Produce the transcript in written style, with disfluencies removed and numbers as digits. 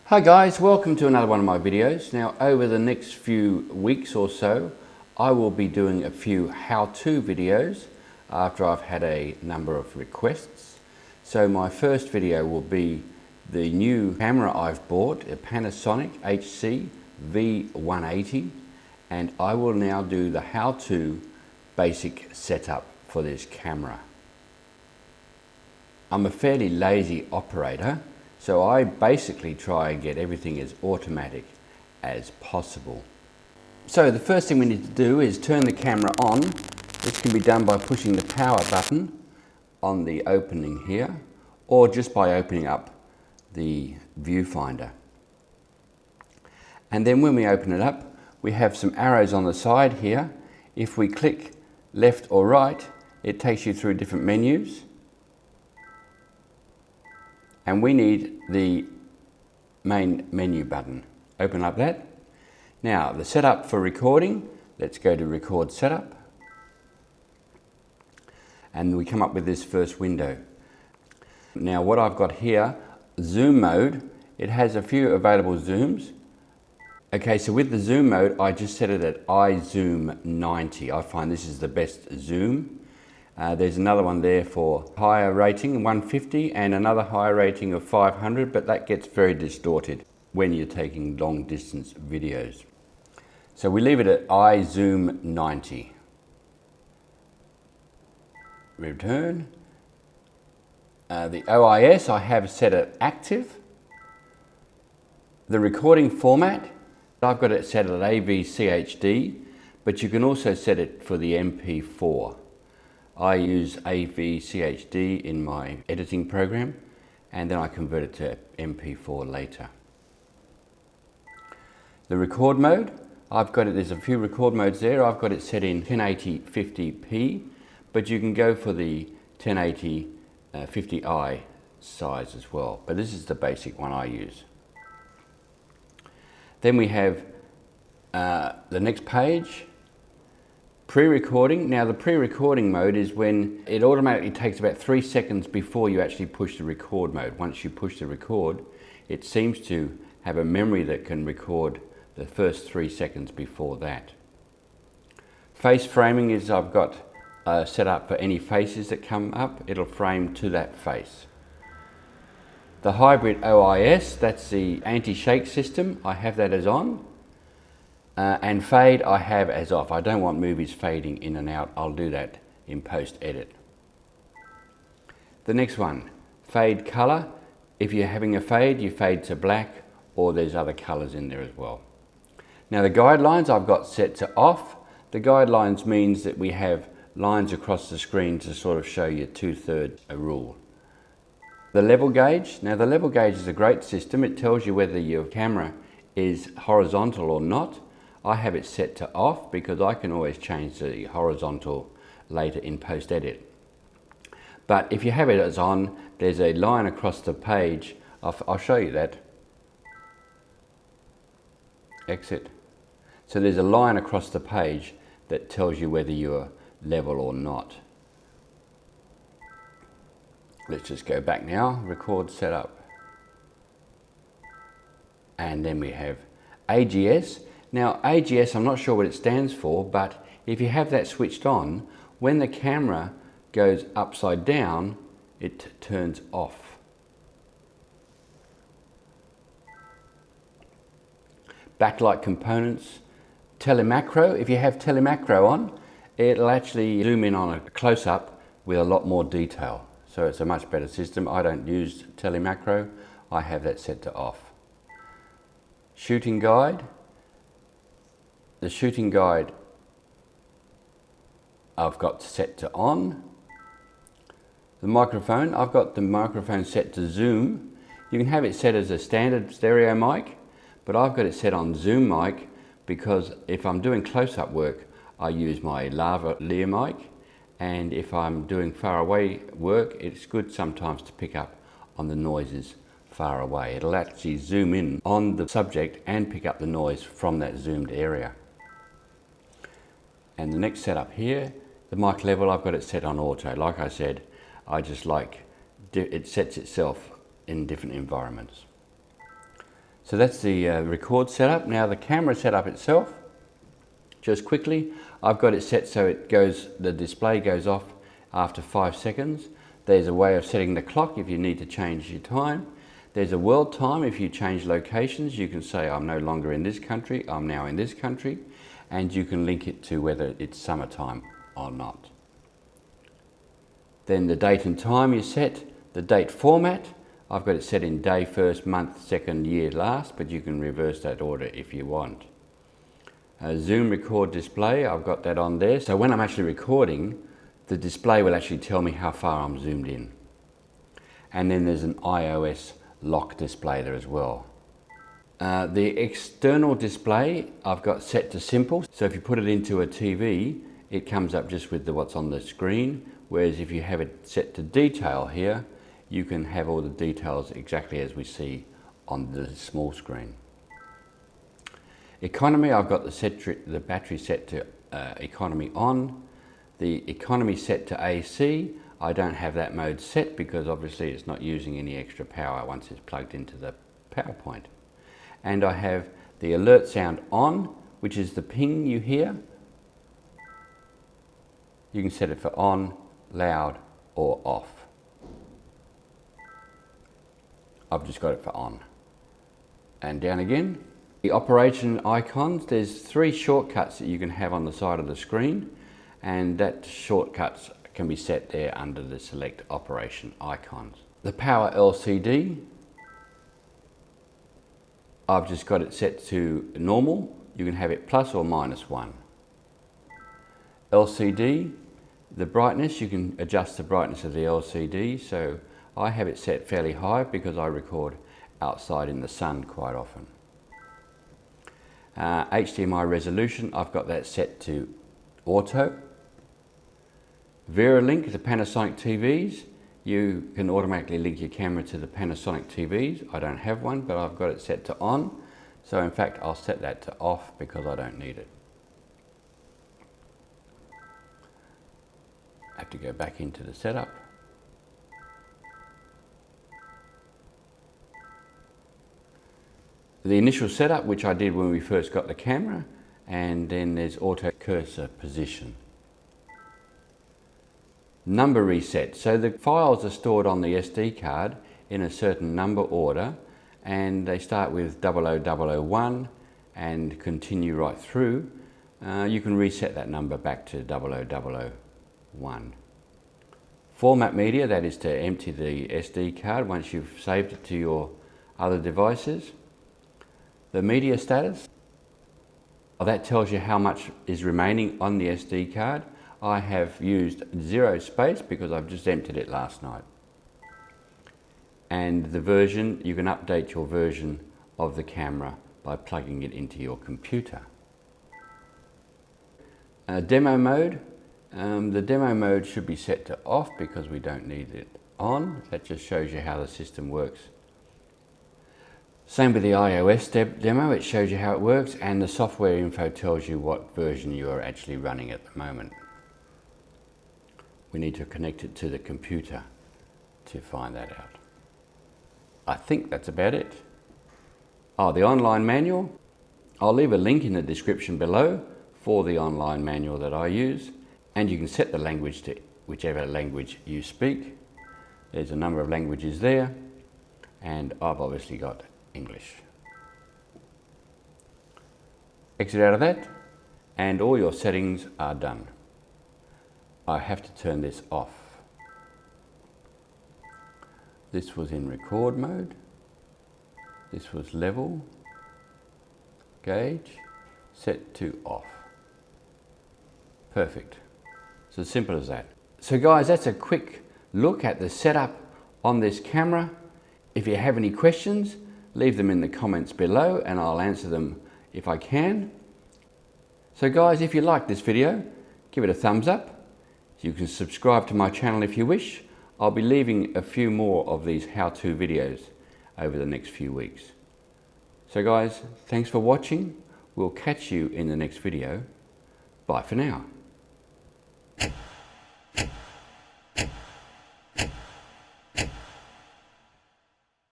Hi guys, welcome to another one of my videos. Now over the next few weeks or so, I will be doing a few how-to videos after I've had a number of requests. So my first video will be the new camera I've bought, a Panasonic HC V180, and I will now do the how-to basic setup for this camera. I'm a fairly lazy operator, so I basically try and get everything as automatic as possible. So the first thing we need to do is turn the camera on. This can be done by pushing the power button on the opening here, or just by opening up the viewfinder. And then when we open it up, we have some arrows on the side here. If we click left or right, it takes you through different menus. And we need the main menu button. Open up that. Now the setup for recording, let's go to record setup. And we come up with this first window. Now what I've got here, zoom mode, it has a few available zooms. Okay, so with the zoom mode, I just set it at iZoom 90. I find this is the best zoom. There's another one there for higher rating, 150, and another higher rating of 500, but that gets very distorted when you're taking long distance videos. So we leave it at iZoom 90. Return. The OIS I have set at active. The recording format, I've got it set at AV-CHD, but you can also set it for the MP4. I use AV-CHD in my editing program, and then I convert it to MP4 later. The record mode, I've got it, there's a few record modes there. I've got it set in 1080 50p, but you can go for the 1080 50i size as well. But this is the basic one I use. Then we have the next page. Pre-recording. Now the pre-recording mode is when it automatically takes about 3 seconds before you actually push the record mode. Once you push the record, it seems to have a memory that can record the first 3 seconds before that. Face framing is I've got set up for any faces that come up, it'll frame to that face. The hybrid OIS, that's the anti-shake system, I have that as on. And fade I have as off. I don't want movies fading in and out. I'll do that in post-edit. The next one, fade color. If you're having a fade, you fade to black, or there's other colors in there as well. Now the guidelines I've got set to off. The guidelines means that we have lines across the screen to sort of show you 2/3 a rule. The level gauge. Now the level gauge is a great system. It tells you whether your camera is horizontal or not. I have it set to off because I can always change the horizontal later in post-edit. But if you have it as on, there's a line across the page. I'll show you that. Exit. So there's a line across the page that tells you whether you're level or not. Let's just go back now, record setup. And then we have AGS. Now AGS, I'm not sure what it stands for, but if you have that switched on, when the camera goes upside down, it turns off. Backlight components, telemacro. If you have telemacro on, it'll actually zoom in on a close-up with a lot more detail. So it's a much better system. I don't use telemacro, I have that set to off. Shooting guide. The shooting guide I've got set to on. The microphone, I've got the microphone set to zoom. You can have it set as a standard stereo mic, but I've got it set on zoom mic because if I'm doing close-up work, I use my lavalier mic, and if I'm doing far away work, it's good sometimes to pick up on the noises far away. It'll actually zoom in on the subject and pick up the noise from that zoomed area. And the next setup here, the mic level, I've got it set on auto. Like I said, I just like it sets itself in different environments. So that's the record setup. Now the camera setup itself, just quickly, I've got it set so it goes, the display goes off after 5 seconds. There's a way of setting the clock if you need to change your time. There's a world time if you change locations. You can say I'm no longer in this country, I'm now in this country, and you can link it to whether it's summertime or not. Then the date and time you set, the date format, I've got it set in day, first, month, second, year, last, but you can reverse that order if you want. Zoom record display, I've got that on there. So when I'm actually recording, the display will actually tell me how far I'm zoomed in. And then there's an iOS lock display there as well. The external display I've got set to simple. So if you put it into a TV, it comes up just with what's on the screen. Whereas if you have it set to detail here, you can have all the details exactly as we see on the small screen. Economy, I've got the battery set to economy on. The economy set to AC. I don't have that mode set because obviously it's not using any extra power once it's plugged into the power point. And I have the alert sound on, which is the ping you hear. You can set it for on, loud, or off. I've just got it for on. And down again. The operation icons, there's 3 shortcuts that you can have on the side of the screen, and that shortcuts can be set there under the select operation icons. The power LCD, I've just got it set to normal. You can have it plus or minus 1. LCD, the brightness, you can adjust the brightness of the LCD. So I have it set fairly high because I record outside in the sun quite often. HDMI resolution, I've got that set to auto. VeraLink, the Panasonic TVs, you can automatically link your camera to the Panasonic TVs. I don't have one, but I've got it set to on. So in fact, I'll set that to off because I don't need it. I have to go back into the setup. The initial setup, which I did when we first got the camera, and then there's auto cursor position. Number reset. So the files are stored on the SD card in a certain number order, and they start with 00001 and continue right through. You can reset that number back to 00001. Format media, that is to empty the SD card once you've saved it to your other devices. The media status, that tells you how much is remaining on the SD card. I have used 0 space because I've just emptied it last night. And the version, you can update your version of the camera by plugging it into your computer. Demo mode, the demo mode should be set to off because we don't need it on. That just shows you how the system works. Same with the iOS demo, it shows you how it works, and the software info tells you what version you are actually running at the moment. We need to connect it to the computer to find that out. I think that's about it. Oh, the online manual. I'll leave a link in the description below for the online manual that I use, and you can set the language to whichever language you speak. There's a number of languages there, and I've obviously got English. Exit out of that, and all your settings are done. I have to turn this off. This was in record mode. This was level, gauge, set to off. Perfect. It's as simple as that. So guys, that's a quick look at the setup on this camera. If you have any questions, leave them in the comments below and I'll answer them if I can. So guys, if you like this video, give it a thumbs up. You can subscribe to my channel if you wish. I'll be leaving a few more of these how-to videos over the next few weeks. So guys, thanks for watching. We'll catch you in the next video. Bye for now.